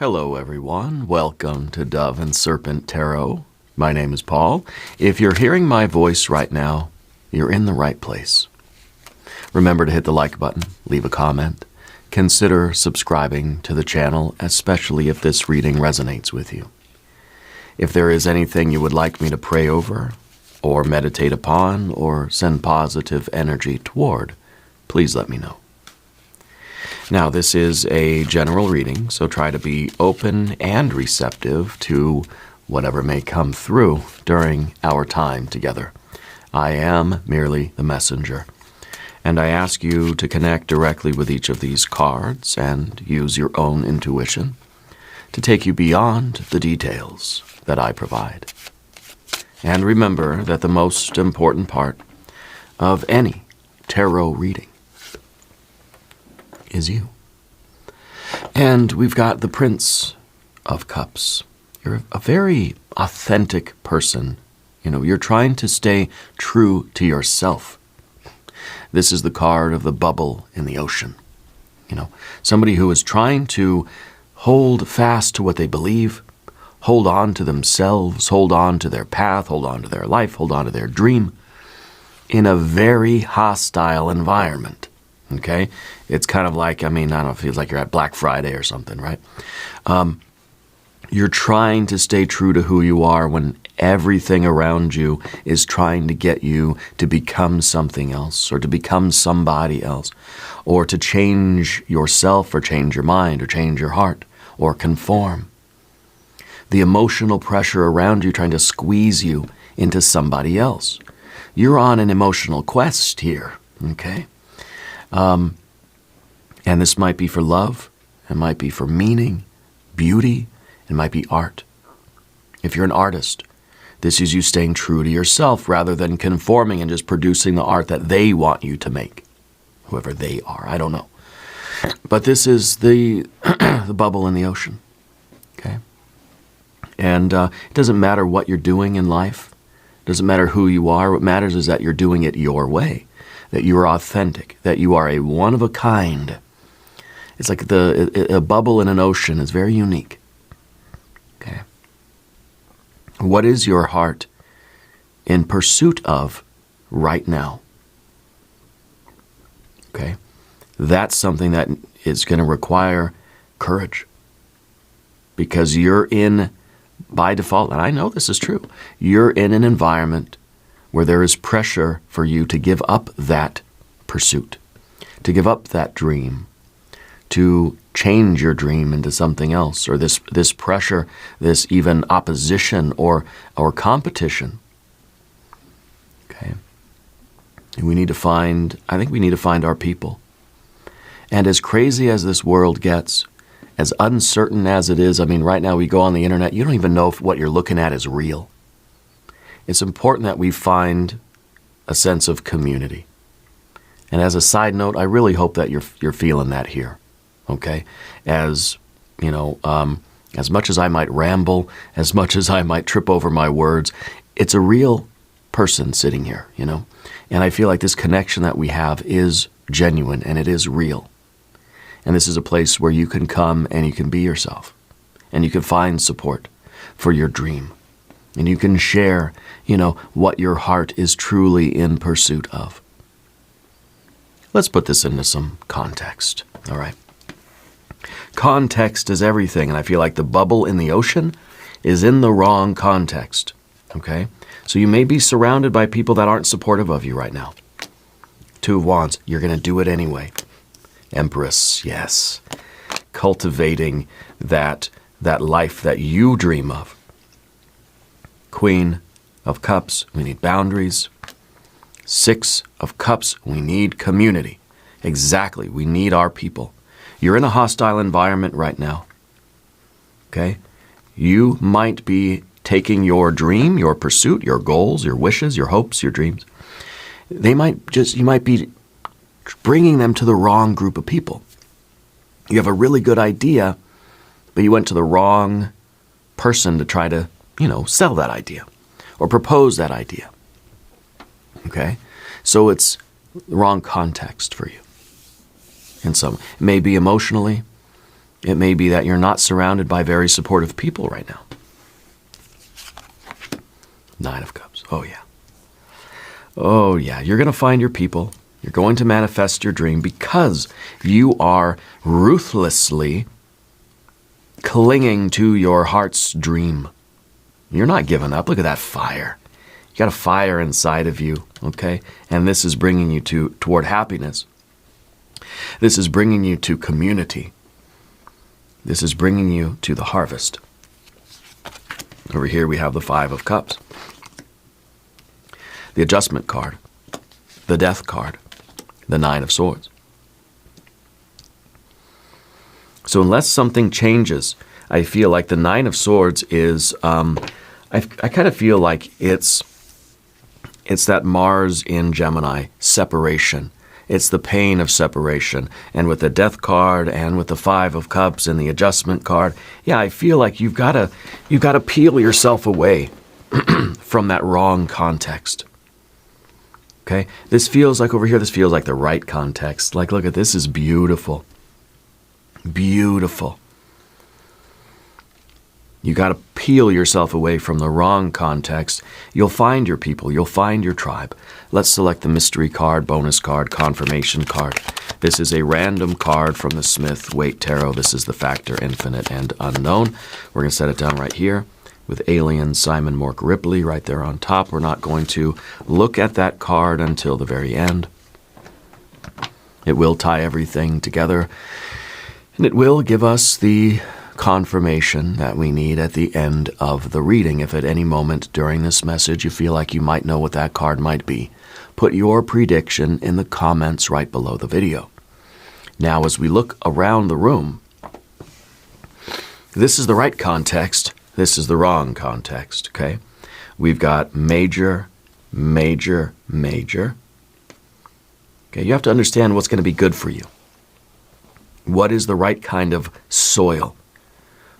Hello everyone, welcome to Dove and Serpent Tarot. My name is Paul. If you're hearing my voice right now, you're in the right place. Remember to hit the like button, leave a comment, consider subscribing to the channel, especially if this reading resonates with you. If there is anything you would like me to pray over, or meditate upon, or send positive energy toward, please let me know. Now, this is a general reading, so try to be open and receptive to whatever may come through during our time together. I am merely the messenger, and I ask you to connect directly with each of these cards and use your own intuition to take you beyond the details that I provide. And remember that the most important part of any tarot reading is you. And we've got the Prince of Cups. You're a very authentic person. You're trying to stay true to yourself. This is the card of the bubble in the ocean. Somebody who is trying to hold fast to what they believe, hold on to themselves, hold on to their path, hold on to their life, hold on to their dream in a very hostile environment. Okay? It's kind of like, I don't know, it feels like you're at Black Friday or something, right? You're trying to stay true to who you are when everything around you is trying to get you to become something else or to become somebody else or to change yourself or change your mind or change your heart or conform. The emotional pressure around you trying to squeeze you into somebody else. You're on an emotional quest here, okay? And this might be for love, it might be for meaning, beauty, it might be art. If you're an artist, this is you staying true to yourself rather than conforming and just producing the art that they want you to make. Whoever they are, I don't know. But this is the the bubble in the ocean, okay? And it doesn't matter what you're doing in life. It doesn't matter who you are. What matters is that you're doing it your way, that you are authentic, that you are a one-of-a-kind. It's like a bubble in an ocean is very unique. Okay. What is your heart in pursuit of right now? Okay. That's something that is going to require courage. Because you're in, by default, and I know this is true, you're in an environment where there is pressure for you to give up that pursuit, to give up that dream, to change your dream into something else, or this pressure, this even opposition or competition. Okay. And I think we need to find our people. And as crazy as this world gets, as uncertain as it is, right now we go on the internet, you don't even know if what you're looking at is real. It's important that we find a sense of community. And as a side note, I really hope that you're feeling that here, okay? As much as I might ramble, as much as I might trip over my words, it's a real person sitting here, And I feel like this connection that we have is genuine and it is real. And this is a place where you can come and you can be yourself. And you can find support for your dream. And you can share, what your heart is truly in pursuit of. Let's put this into some context, all right? Context is everything, and I feel like the bubble in the ocean is in the wrong context, okay? So you may be surrounded by people that aren't supportive of you right now. Two of Wands, you're going to do it anyway. Empress, yes. Cultivating that life that you dream of. Queen of Cups, we need boundaries. Six of Cups, we need community. Exactly, we need our people. You're in a hostile environment right now. Okay? You might be taking your dream, your pursuit, your goals, your wishes, your hopes, your dreams. You might be bringing them to the wrong group of people. You have a really good idea, but you went to the wrong person to try to, sell that idea or propose that idea. Okay? So it's the wrong context for you. And so it may be emotionally, It may be that you're not surrounded by very supportive people right now. Nine of Cups. Oh, yeah. Oh, yeah. You're going to find your people. You're going to manifest your dream because you are ruthlessly clinging to your heart's dream. You're not giving up. Look at that fire. You got a fire inside of you, okay? And this is bringing you toward happiness. This is bringing you to community. This is bringing you to the harvest. Over here we have the Five of Cups. The Adjustment card. The Death card. The Nine of Swords. So unless something changes, I feel like the Nine of Swords is, I kind of feel like it's that Mars in Gemini, separation. It's the pain of separation. And with the Death card and with the Five of Cups and the Adjustment card, yeah, I feel like you've got to peel yourself away from that wrong context. Okay? This feels like over here, this feels like the right context. Like, look at this, is beautiful. Beautiful. You got to peel yourself away from the wrong context. You'll find your people. You'll find your tribe. Let's select the mystery card, bonus card, confirmation card. This is a random card from the Smith Waite Tarot. This is the Factor, Infinite, and Unknown. We're going to set it down right here with Alien Simon Mork Ripley right there on top. We're not going to look at that card until the very end. It will tie everything together, and it will give us the confirmation that we need at the end of the reading. If at any moment during this message you feel like you might know what that card might be, put your prediction in the comments right below the video. Now, as we look around the room, this is the right context, this is the wrong context, okay? We've got major, major, major. Okay, you have to understand what's going to be good for you. What is the right kind of soil?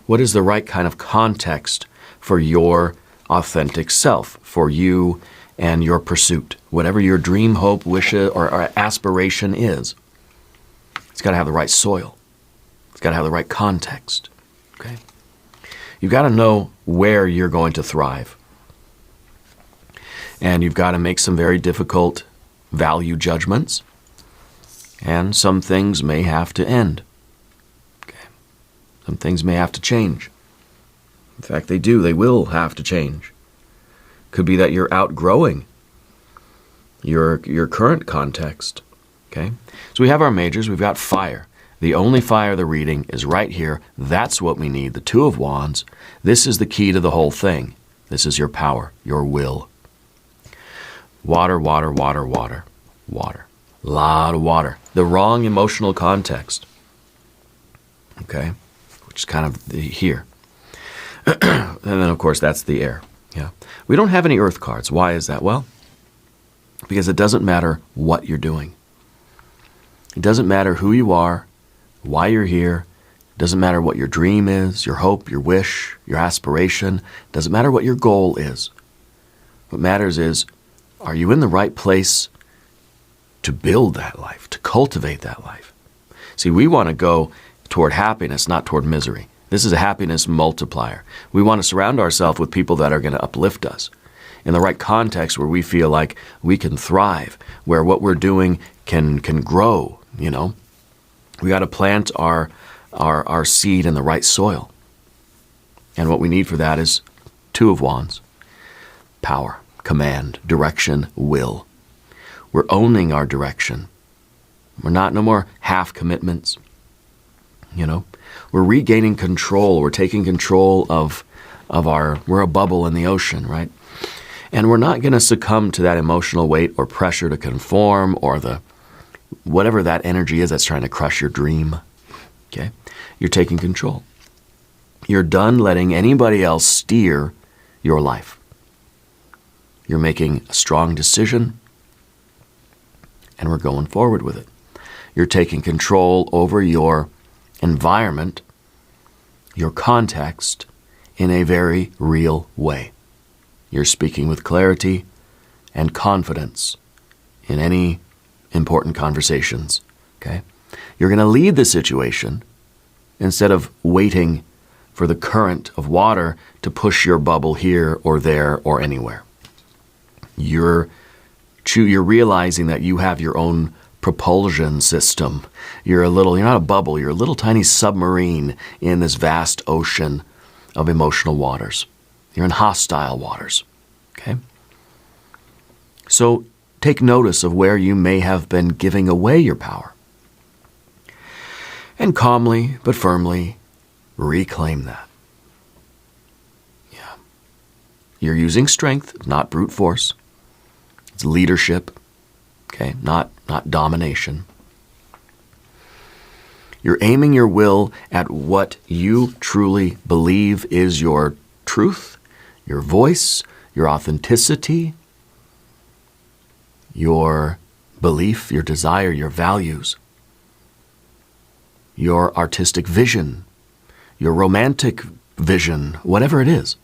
What is the right kind of context for your authentic self, for you and your pursuit? Whatever your dream, hope, wish, or aspiration is, it's got to have the right soil. It's got to have the right context. Okay? You've got to know where you're going to thrive. And you've got to make some very difficult value judgments. And some things may have to end. Some things may have to change. In fact, they do. They will have to change. Could be that you're outgrowing your current context. Okay? So we have our majors. We've got fire. The only fire the reading is right here. That's what we need. The Two of Wands. This is the key to the whole thing. This is your power, your will. Water, water, water, water, water. A lot of water. The wrong emotional context. Okay? Which is kind of here. And then, of course, that's the air. Yeah. We don't have any earth cards. Why is that? Well, because it doesn't matter what you're doing. It doesn't matter who you are, why you're here. It doesn't matter what your dream is, your hope, your wish, your aspiration. It doesn't matter what your goal is. What matters is, are you in the right place to build that life, to cultivate that life? See, we want to go toward happiness, not toward misery. This is a happiness multiplier. We want to surround ourselves with people that are going to uplift us in the right context where we feel like we can thrive, where what we're doing can grow, you know. We got to plant our seed in the right soil. And what we need for that is Two of Wands. Power, command, direction, will. We're owning our direction. We're not no more half commitments. You know, we're regaining control. We're taking control of we're a bubble in the ocean, right? And we're not going to succumb to that emotional weight or pressure to conform or whatever that energy is that's trying to crush your dream. Okay? You're taking control. You're done letting anybody else steer your life. You're making a strong decision, and we're going forward with it. You're taking control over your environment, your context, in a very real way. You're speaking with clarity and confidence in any important conversations. Okay? You're going to lead the situation, instead of waiting for the current of water to push your bubble here or there or anywhere. You're realizing that you have your own propulsion system. You're not a bubble, you're a little tiny submarine in this vast ocean of emotional waters. You're in hostile waters. Okay? So take notice of where you may have been giving away your power. And calmly but firmly reclaim that. Yeah. You're using strength, not brute force. It's leadership, okay, not domination. You're aiming your will at what you truly believe is your truth, your voice, your authenticity, your belief, your desire, your values, your artistic vision, your romantic vision, whatever it is.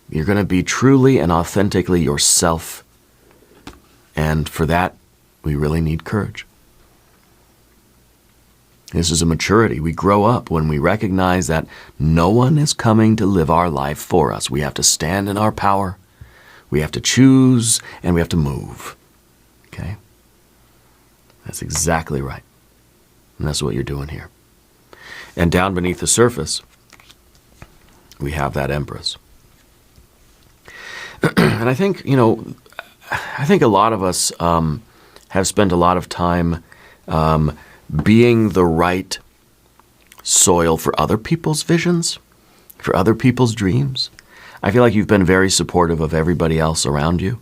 You're going to be truly and authentically yourself. And for that, we really need courage. This is a maturity. We grow up when we recognize that no one is coming to live our life for us. We have to stand in our power. We have to choose, and we have to move. Okay? That's exactly right. And that's what you're doing here. And down beneath the surface, we have that Empress. And I think, a lot of us have spent a lot of time being the right soil for other people's visions, for other people's dreams. I feel like you've been very supportive of everybody else around you,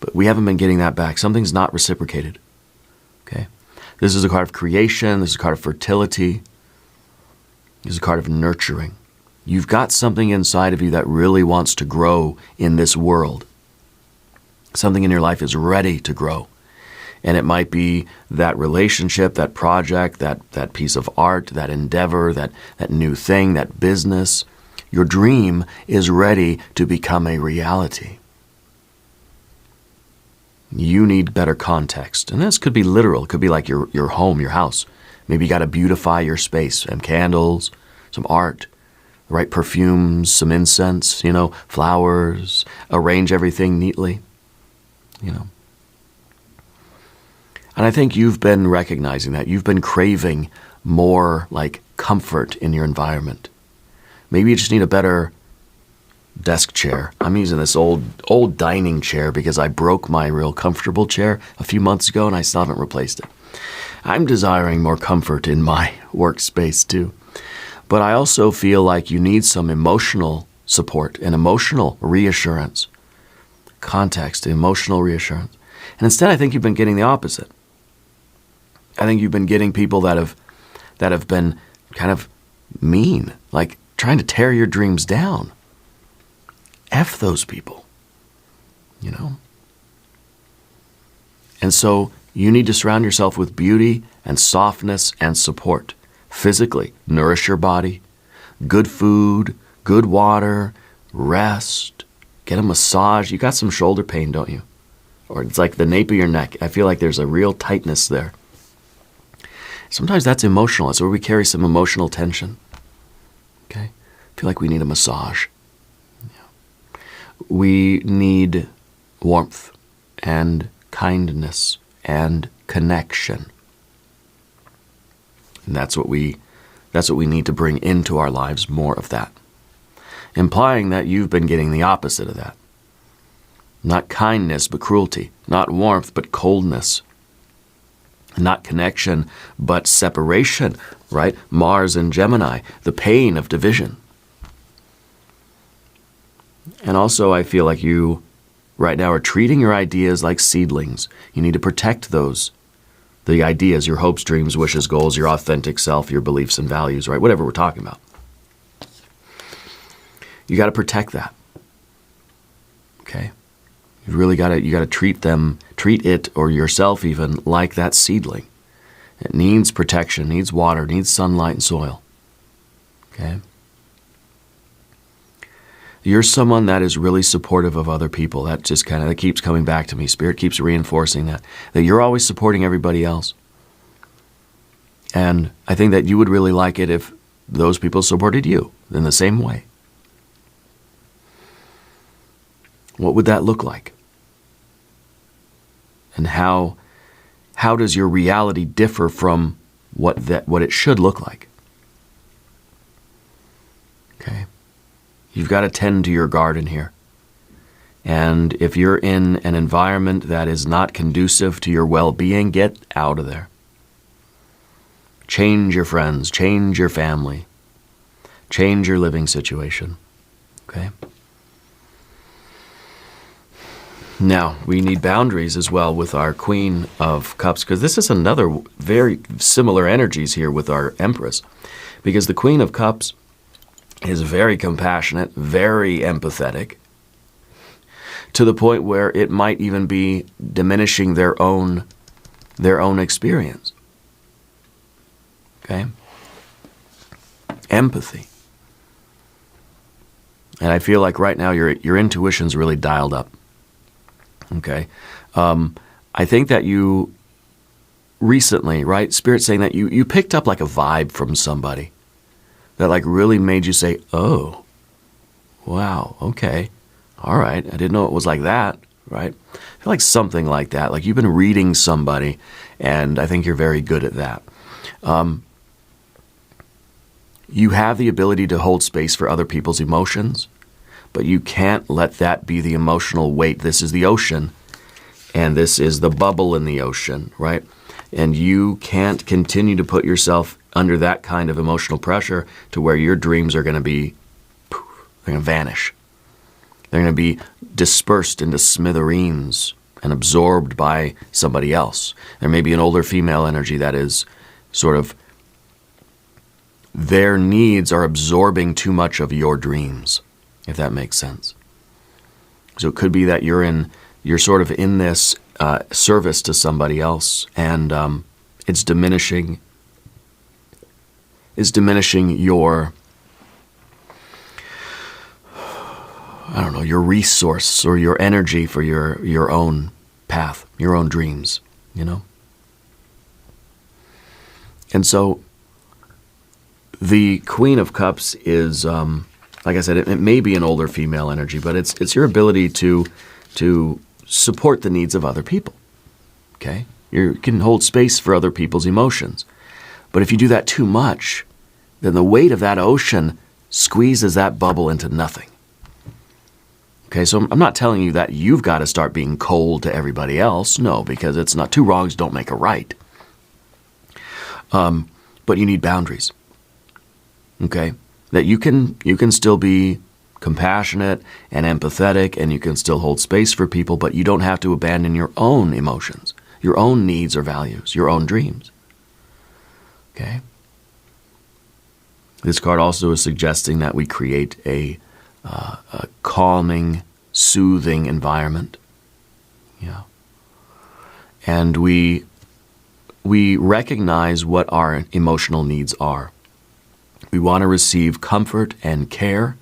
but we haven't been getting that back. Something's not reciprocated. Okay? This is a card of creation. This is a card of fertility. This is a card of nurturing. You've got something inside of you that really wants to grow in this world. Something in your life is ready to grow. And it might be that relationship, that project, that piece of art, that endeavor, that new thing, that business. Your dream is ready to become a reality. You need better context. And this could be literal. It could be like your home, your house. Maybe you got to beautify your space. Some candles, some art, the right perfumes, some incense, flowers. Arrange everything neatly, And I think you've been recognizing that. You've been craving more like comfort in your environment. Maybe you just need a better desk chair. I'm using this old dining chair because I broke my real comfortable chair a few months ago and I still haven't replaced it. I'm desiring more comfort in my workspace too. But I also feel like you need some emotional support and emotional reassurance. Context, emotional reassurance. And instead I think you've been getting the opposite. I think you've been getting people that have been kind of mean, like trying to tear your dreams down. F those people, And so you need to surround yourself with beauty and softness and support. Physically, nourish your body, good food, good water, rest, get a massage. You got some shoulder pain, don't you? Or it's like the nape of your neck. I feel like there's a real tightness there. Sometimes that's emotional. That's where we carry some emotional tension. Okay? I feel like we need a massage. Yeah. We need warmth and kindness and connection. And that's what we need to bring into our lives, more of that. Implying that you've been getting the opposite of that. Not kindness, but cruelty. Not warmth, but coldness. Not connection, but separation, right? Mars and Gemini, the pain of division. And also I feel like you right now are treating your ideas like seedlings. You need to protect those. The ideas, your hopes, dreams, wishes, goals, your authentic self, your beliefs and values, right? Whatever we're talking about. You got to protect that. Okay? You really got to treat it or yourself even like that seedling. It needs protection, needs water, needs sunlight and soil. Okay? You're someone that is really supportive of other people. That keeps coming back to me. Spirit keeps reinforcing that you're always supporting everybody else. And I think that you would really like it if those people supported you in the same way. What would that look like? And how does your reality differ from what it should look like? Okay. You've got to tend to your garden here. And if you're in an environment that is not conducive to your well-being, get out of there. Change your friends, change your family, change your living situation. Okay? Now, we need boundaries as well with our Queen of Cups, because this is another very similar energies here with our Empress. Because the Queen of Cups is very compassionate, very empathetic, to the point where it might even be diminishing their own experience. Okay? Empathy. And I feel like right now your intuition's really dialed up. Okay? I think that you recently, right, Spirit's saying that you picked up like a vibe from somebody that like really made you say, oh, wow, okay, all right, I didn't know it was like that, right? I feel like something like that, like you've been reading somebody, and I think you're very good at that. You have the ability to hold space for other people's emotions, but you can't let that be the emotional weight. This is the ocean, and this is the bubble in the ocean, right? And you can't continue to put yourself under that kind of emotional pressure to where your dreams are going to be, they're going to vanish. They're going to be dispersed into smithereens and absorbed by somebody else. There may be an older female energy that is sort of, their needs are absorbing too much of your dreams, if that makes sense. So it could be that you're sort of in this service to somebody else, and it's diminishing your, I don't know, your resource or your energy for your own path, your own dreams, you know? And so the Queen of Cups is, like I said, it may be an older female energy, but it's your ability to support the needs of other people, okay? You can hold space for other people's emotions. But if you do that too much, then the weight of that ocean squeezes that bubble into nothing. Okay, so I'm not telling you that you've got to start being cold to everybody else. No, because it's not, two wrongs don't make a right. But you need boundaries. Okay? That you can still be compassionate and empathetic, and you can still hold space for people, but you don't have to abandon your own emotions, your own needs or values, your own dreams. Okay? This card also is suggesting that we create a calming, soothing environment. Yeah. And we recognize what our emotional needs are. We want to receive comfort and care.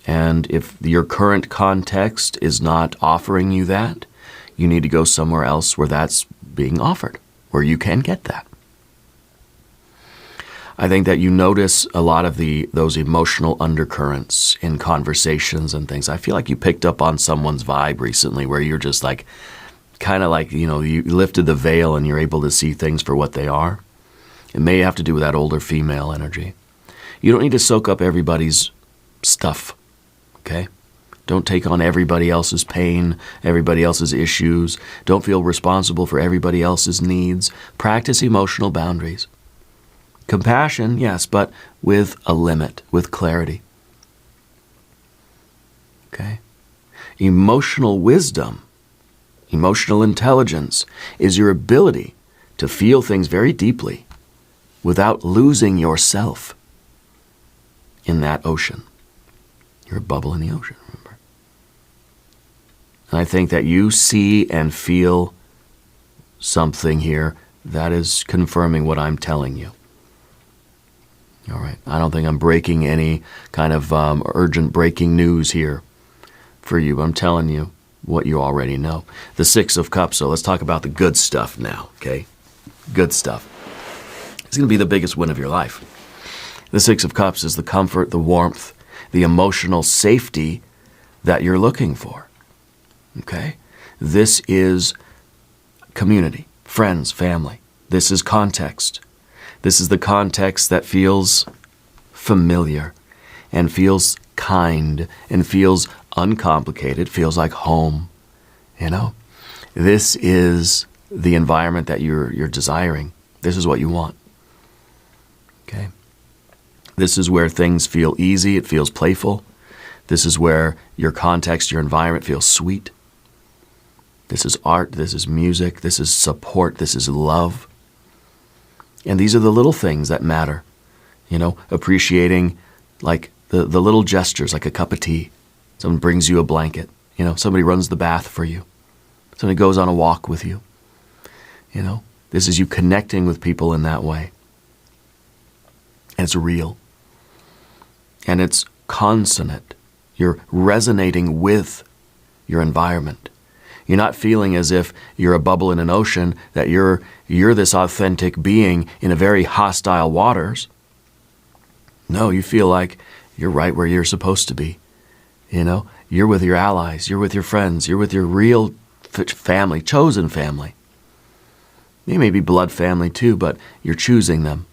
And if your current context is not offering you that, you need to go somewhere else where that's being offered, where you can get that. I think that you notice a lot of those emotional undercurrents in conversations and things. I feel like you picked up on someone's vibe recently where you're just like, kind of like, you know, you lifted the veil and you're able to see things for what they are. It may have to do with that older female energy. You don't need to soak up everybody's stuff, okay? Don't take on everybody else's pain, everybody else's issues. Don't feel responsible for everybody else's needs. Practice emotional boundaries. Compassion, yes, but with a limit, with clarity. Okay? Emotional wisdom, emotional intelligence is your ability to feel things very deeply without losing yourself in that ocean. You're a bubble in the ocean, remember? And I think that you see and feel something here that is confirming what I'm telling you. All right. I don't think I'm breaking any kind of urgent breaking news here for you. I'm telling you what you already know. The Six of Cups. So let's talk about the good stuff now, okay? Good stuff. It's going to be the biggest win of your life. The Six of Cups is the comfort, the warmth, the emotional safety that you're looking for. Okay? This is community, friends, family. This is context. This is the context that feels familiar and feels kind and feels uncomplicated, feels like home. You know? This is the environment that you're desiring. This is what you want. Okay? This is where things feel easy, it feels playful. This is where your context, your environment feels sweet. This is art, this is music, this is support, this is love. And these are the little things that matter. You know, appreciating like the little gestures, like a cup of tea. Someone brings you a blanket. You know, somebody runs the bath for you. Somebody goes on a walk with you. You know, this is you connecting with people in that way. And it's real. And it's consonant. You're resonating with your environment. You're not feeling as if you're a bubble in an ocean, that you're this authentic being in a very hostile waters. No, you feel like you're right where you're supposed to be. You know, you're with your allies, you're with your friends, you're with your real family, chosen family. They may be blood family too, but you're choosing them.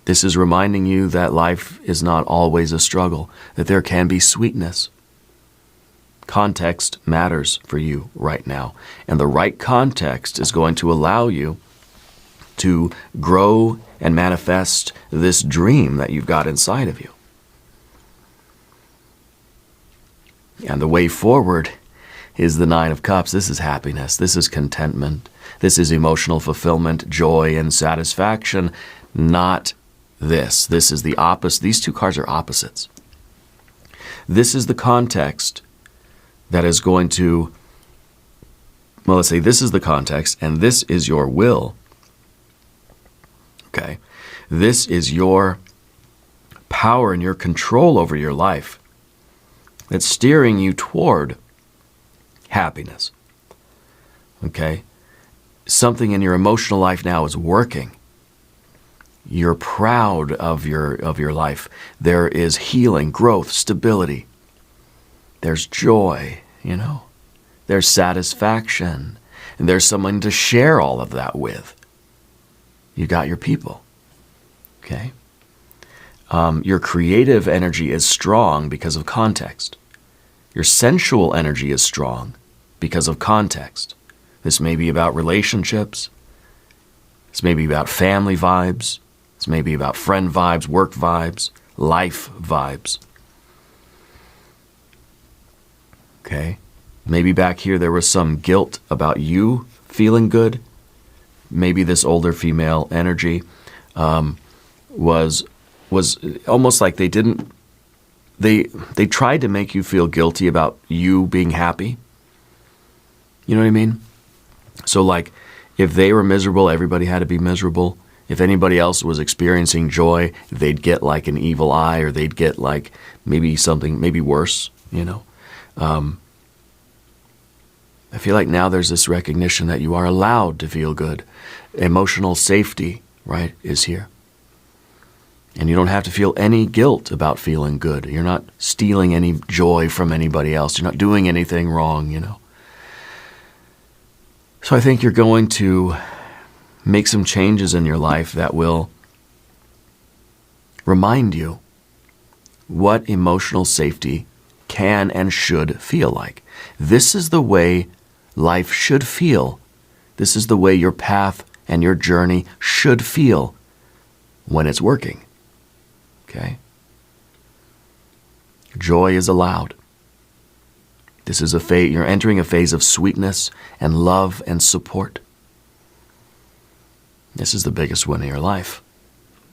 This is reminding you that life is not always a struggle, that there can be sweetness. Context matters for you right now, and the right context is going to allow you to grow and manifest this dream that you've got inside of you. And the way forward is the Nine of Cups. This is happiness. This is contentment. This is emotional fulfillment, joy, and satisfaction, not this. This is the opposite. These two cards are opposites. This is the context that is going to, well, let's say this is the context, and this is your will. Okay? This is your power and your control over your life that's steering you toward happiness. Okay? Something in your emotional life now is working. You're proud of your life. There is healing, growth, stability. There's joy, you know. There's satisfaction. And there's someone to share all of that with. You got your people. Okay? Your creative energy is strong because of context. Your sensual energy is strong because of context. This may be about relationships. This may be about family vibes. This may be about friend vibes, work vibes, life vibes. Okay? Maybe back here there was some guilt about you feeling good. Maybe this older female energy was almost like they tried to make you feel guilty about you being happy. You know what I mean? So like if they were miserable, everybody had to be miserable. If anybody else was experiencing joy, they'd get like an evil eye, or they'd get like maybe something, maybe worse, you know. I feel like now there's this recognition that you are allowed to feel good. Emotional safety, right, is here. And you don't have to feel any guilt about feeling good. You're not stealing any joy from anybody else. You're not doing anything wrong, you know. So I think you're going to make some changes in your life that will remind you what emotional safety can and should feel like. This is the way life should feel. This is the way your path and your journey should feel when it's working. Okay? Joy is allowed. This is a phase, you're entering a phase of sweetness and love and support. This is the biggest win of your life.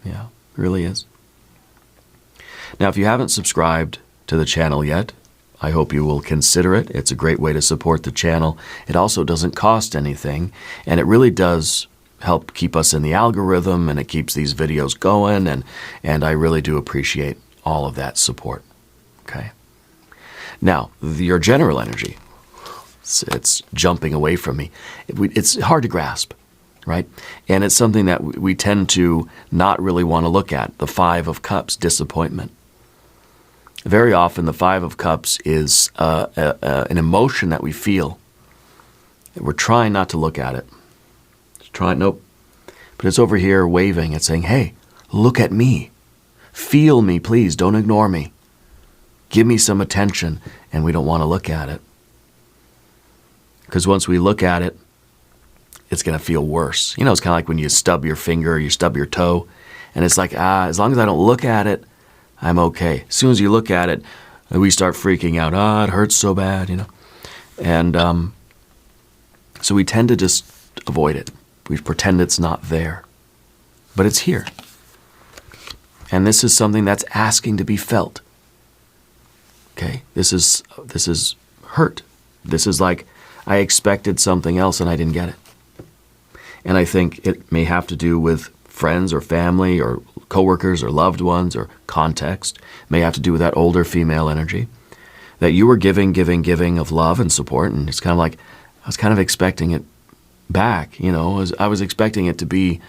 Yeah, it really is. Now, if you haven't subscribed to the channel yet, I hope you will consider it. It's a great way to support the channel. It also doesn't cost anything, and it really does help keep us in the algorithm, and it keeps these videos going, and I really do appreciate all of that support. Okay? Now, your general energy. It's jumping away from me. It's hard to grasp, right? And it's something that we tend to not really want to look at. The Five of Cups, disappointment. Very often the Five of Cups is an emotion that we feel. We're trying not to look at it. Nope. But it's over here waving. It's saying, hey, look at me. Feel me, please. Don't ignore me. Give me some attention. And we don't want to look at it. Because once we look at it, it's going to feel worse. You know, it's kind of like when you stub your finger or you stub your toe. And it's like, as long as I don't look at it, I'm okay. As soon as you look at it, we start freaking out. It hurts so bad, you know. And so we tend to just avoid it. We pretend it's not there. But it's here. And this is something that's asking to be felt. Okay? This is hurt. This is like, I expected something else and I didn't get it. And I think it may have to do with friends or family or coworkers or loved ones or context. It may have to do with that older female energy. That you were giving of love and support, and it's kind of like, I was kind of expecting it back, you know. I was expecting it to be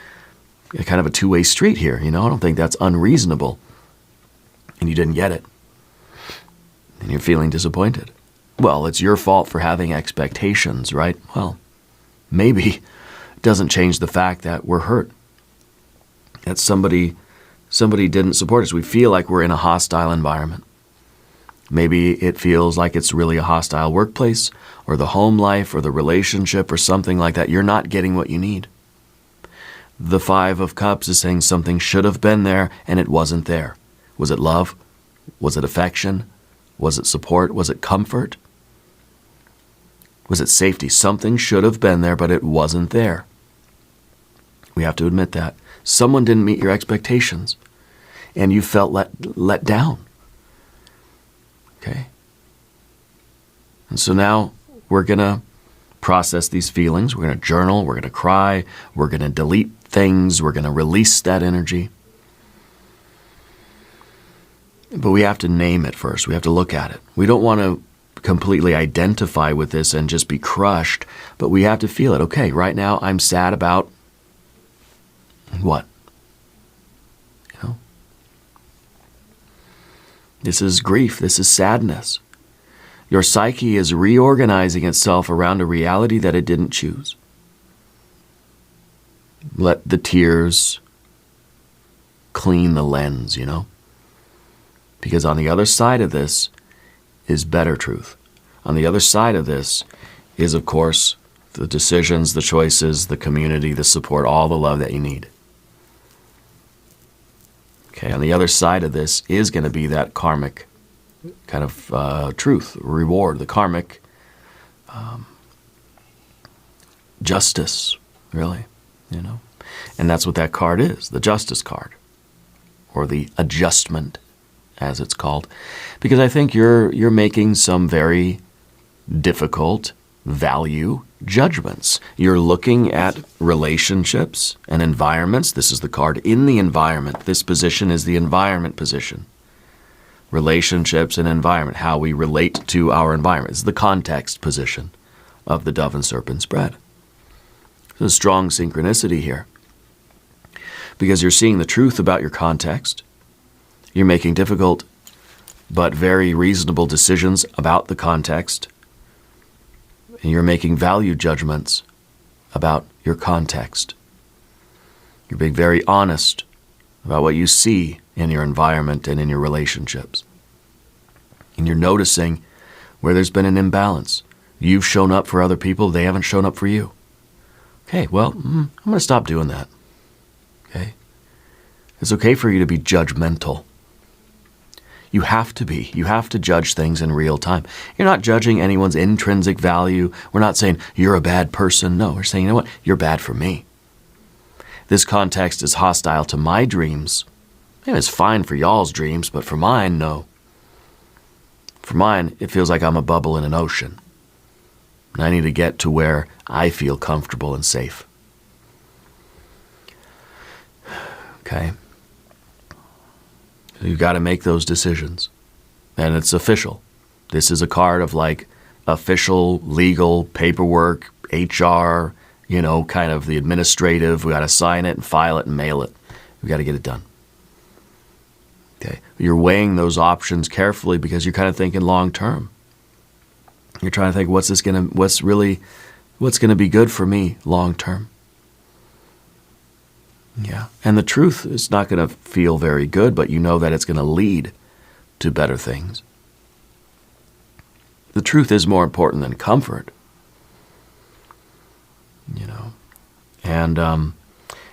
a kind of a two-way street here, you know. I don't think that's unreasonable. And you didn't get it. And you're feeling disappointed. Well, it's your fault for having expectations, right? Well, maybe it doesn't change the fact that we're hurt. That somebody didn't support us. We feel like we're in a hostile environment. Maybe it feels like it's really a hostile workplace or the home life or the relationship or something like that. You're not getting what you need. The Five of Cups is saying something should have been there and it wasn't there. Was it love? Was it affection? Was it support? Was it comfort? Was it safety? Something should have been there, but it wasn't there. We have to admit that. Someone didn't meet your expectations and you felt let down. Okay? And so now we're going to process these feelings. We're going to journal. We're going to cry. We're going to delete things. We're going to release that energy. But we have to name it first. We have to look at it. We don't want to completely identify with this and just be crushed, but we have to feel it. Okay, right now I'm sad about what? You know? This is grief. This is sadness. Your psyche is reorganizing itself around a reality that it didn't choose. Let the tears clean the lens, you know? Because on the other side of this is better truth. On the other side of this is, of course, the decisions, the choices, the community, the support, all the love that you need. Okay, on the other side of this is going to be that karmic kind of truth, reward, the karmic justice, really, you know. And that's what that card is, the justice card, or the adjustment, as it's called. Because I think you're making some very difficult value judgments. You're looking at relationships and environments. This is the card in the environment. This position is the environment position. Relationships and environment, how we relate to our environment. It's the context position of the dove and serpent spread. There's a strong synchronicity here. Because you're seeing the truth about your context. You're making difficult but very reasonable decisions about the context. And you're making value judgments about your context. You're being very honest about what you see in your environment and in your relationships. And you're noticing where there's been an imbalance. You've shown up for other people, they haven't shown up for you. Okay, well, I'm going to stop doing that. Okay? It's okay for you to be judgmental. You have to be. You have to judge things in real time. You're not judging anyone's intrinsic value. We're not saying, you're a bad person. No, we're saying, you know what? You're bad for me. This context is hostile to my dreams. Maybe it's fine for y'all's dreams, but for mine, no. For mine, it feels like I'm a bubble in an ocean. And I need to get to where I feel comfortable and safe. Okay? You've got to make those decisions. And it's official. This is a card of like, official, legal, paperwork, HR, kind of the administrative. We got to sign it and file it and mail it. We got to get it done. Okay. You're weighing those options carefully because you're kind of thinking long term. You're trying to think, what's going to be good for me long term? Yeah. And the truth is not going to feel very good, but you know that it's going to lead to better things. The truth is more important than comfort.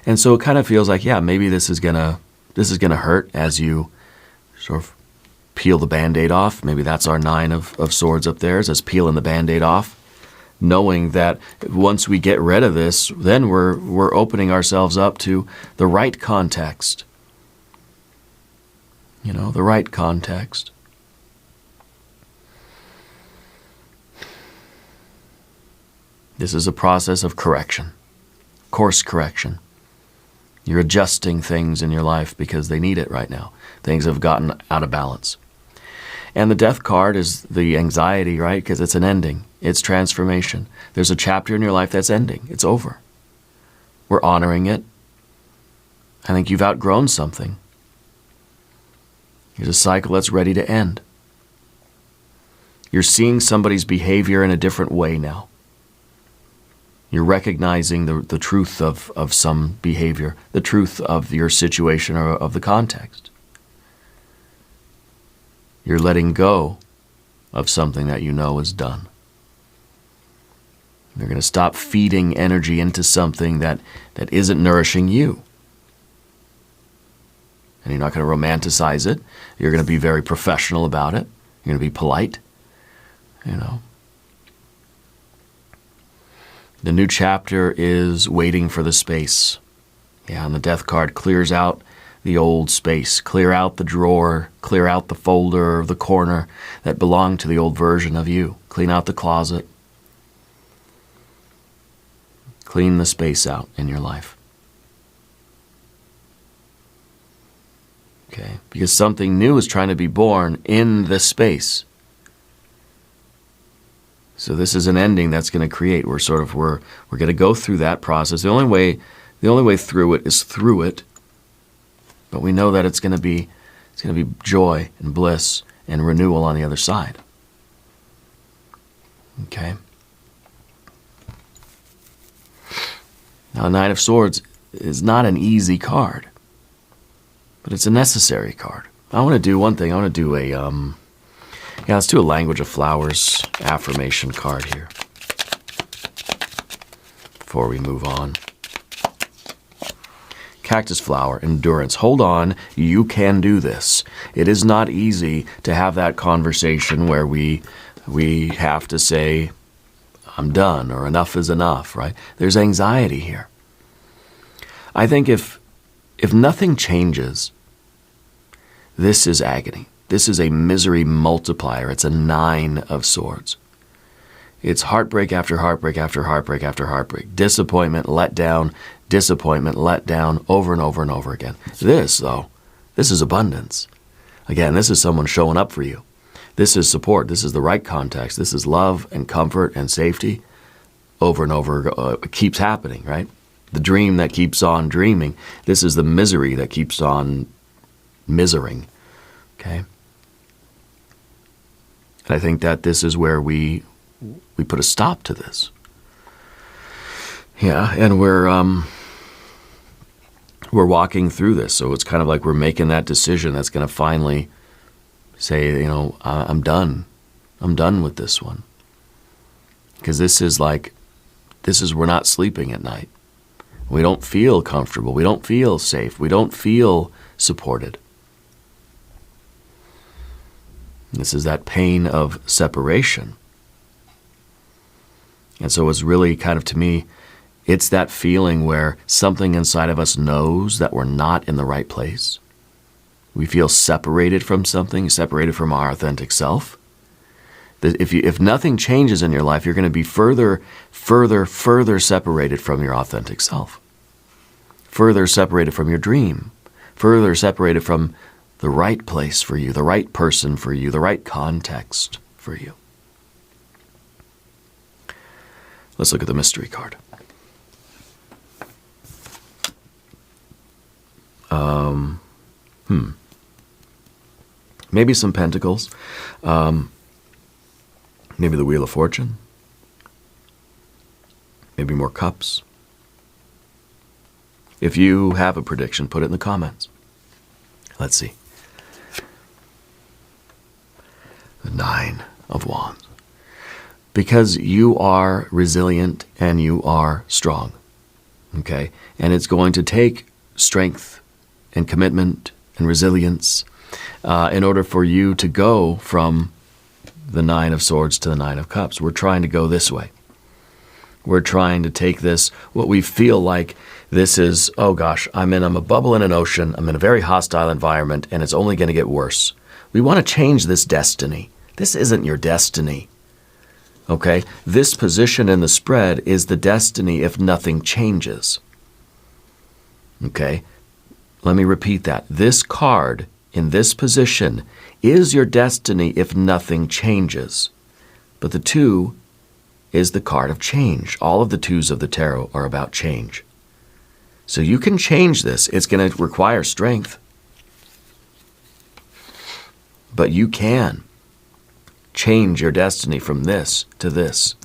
And so it kind of feels like, yeah, maybe this is gonna hurt as you sort of peel the Band-Aid off. Maybe that's our 9 of swords up there, is us peeling the Band-Aid off, knowing that once we get rid of this, then we're opening ourselves up to the right context. The right context. This is a process of correction, course correction. You're adjusting things in your life because they need it right now. Things have gotten out of balance. And the Death card is the anxiety, right? Because it's an ending. It's transformation. There's a chapter in your life that's ending. It's over. We're honoring it. I think you've outgrown something. There's a cycle that's ready to end. You're seeing somebody's behavior in a different way now. You're recognizing the truth of some behavior, the truth of your situation or of the context. You're letting go of something that you know is done. You're going to stop feeding energy into something that isn't nourishing you. And you're not going to romanticize it. You're going to be very professional about it. You're going to be polite. The new chapter is waiting for the space. Yeah, and the Death card clears out the old space. Clear out the drawer. Clear out the folder or the corner that belonged to the old version of you. Clean out the closet. Clean the space out in your life. Okay, because something new is trying to be born in this space. So this is an ending that's going to create. We're going to go through that process. The only way through it is through it. But we know that it's going to be joy and bliss and renewal on the other side. Okay. Now, 9 of Swords is not an easy card, but it's a necessary card. I want to do one thing. I want to do let's do a Language of Flowers affirmation card here before we move on. Cactus flower, endurance. Hold on, you can do this. It is not easy to have that conversation where we have to say, I'm done, or enough is enough, right? There's anxiety here. I think if nothing changes, this is agony. This is a misery multiplier. It's a 9 of Swords. It's heartbreak after heartbreak after heartbreak after heartbreak. Disappointment, letdown, over and over and over again. This, though, this is abundance. Again, this is someone showing up for you. This is support. This is the right context. This is love and comfort and safety. Over and over, it keeps happening, right? The dream that keeps on dreaming. This is the misery that keeps on misering. Okay? And I think that this is where we put a stop to this. Yeah, and we're walking through this. So it's kind of like we're making that decision that's going to finally say, I'm done. I'm done with this one. Because we're not sleeping at night. We don't feel comfortable. We don't feel safe. We don't feel supported. This is that pain of separation. And so it's really kind of, to me, it's that feeling where something inside of us knows that we're not in the right place. We feel separated from something, separated from our authentic self. If nothing changes in your life, you're going to be further separated from your authentic self. Further separated from your dream. Further separated from the right place for you, the right person for you, the right context for you. Let's look at the mystery card. Maybe some pentacles. Maybe the Wheel of Fortune. Maybe more cups. If you have a prediction, put it in the comments. Let's see. The Nine of Wands. Because you are resilient and you are strong. Okay? And it's going to take strength and commitment and resilience in order for you to go from the Nine of Swords to the Nine of Cups. We're trying to go this way. We're trying to take this, what we feel like this is, oh gosh, I'm a bubble in an ocean, I'm in a very hostile environment, and it's only going to get worse. We want to change this destiny. This isn't your destiny. Okay? This position in the spread is the destiny if nothing changes. Okay? Let me repeat that. This card in this position is your destiny if nothing changes. But the two is the card of change. All of the twos of the tarot are about change. So you can change this. It's going to require strength. But you can change your destiny from this to this.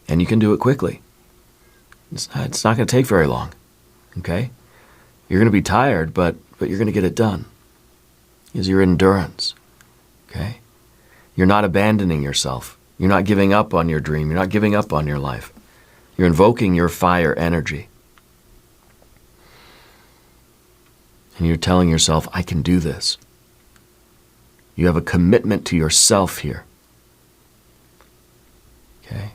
And you can do it quickly. It's not going to take very long. Okay? You're going to be tired, but you're going to get it done. Is your endurance. Okay? You're not abandoning yourself. You're not giving up on your dream. You're not giving up on your life. You're invoking your fire energy. And you're telling yourself, I can do this. You have a commitment to yourself here. Okay?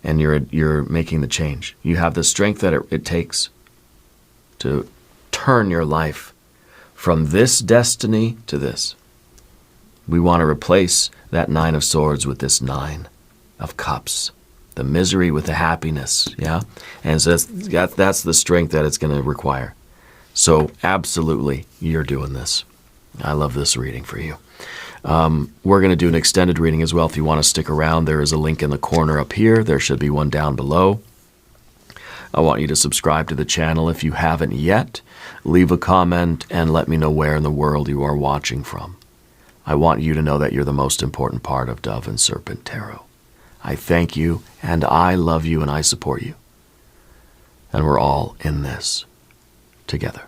And you're making the change. You have the strength that it takes to turn your life from this destiny to this. We want to replace that Nine of Swords with this Nine of Cups. The misery with the happiness, yeah? And so that's the strength that it's going to require. So absolutely, you're doing this. I love this reading for you. We're going to do an extended reading as well. If you want to stick around, there is a link in the corner up here. There should be one down below. I want you to subscribe to the channel if you haven't yet. Leave a comment and let me know where in the world you are watching from. I want you to know that you're the most important part of Dove and Serpent Tarot. I thank you, and I love you, and I support you. And we're all in this together.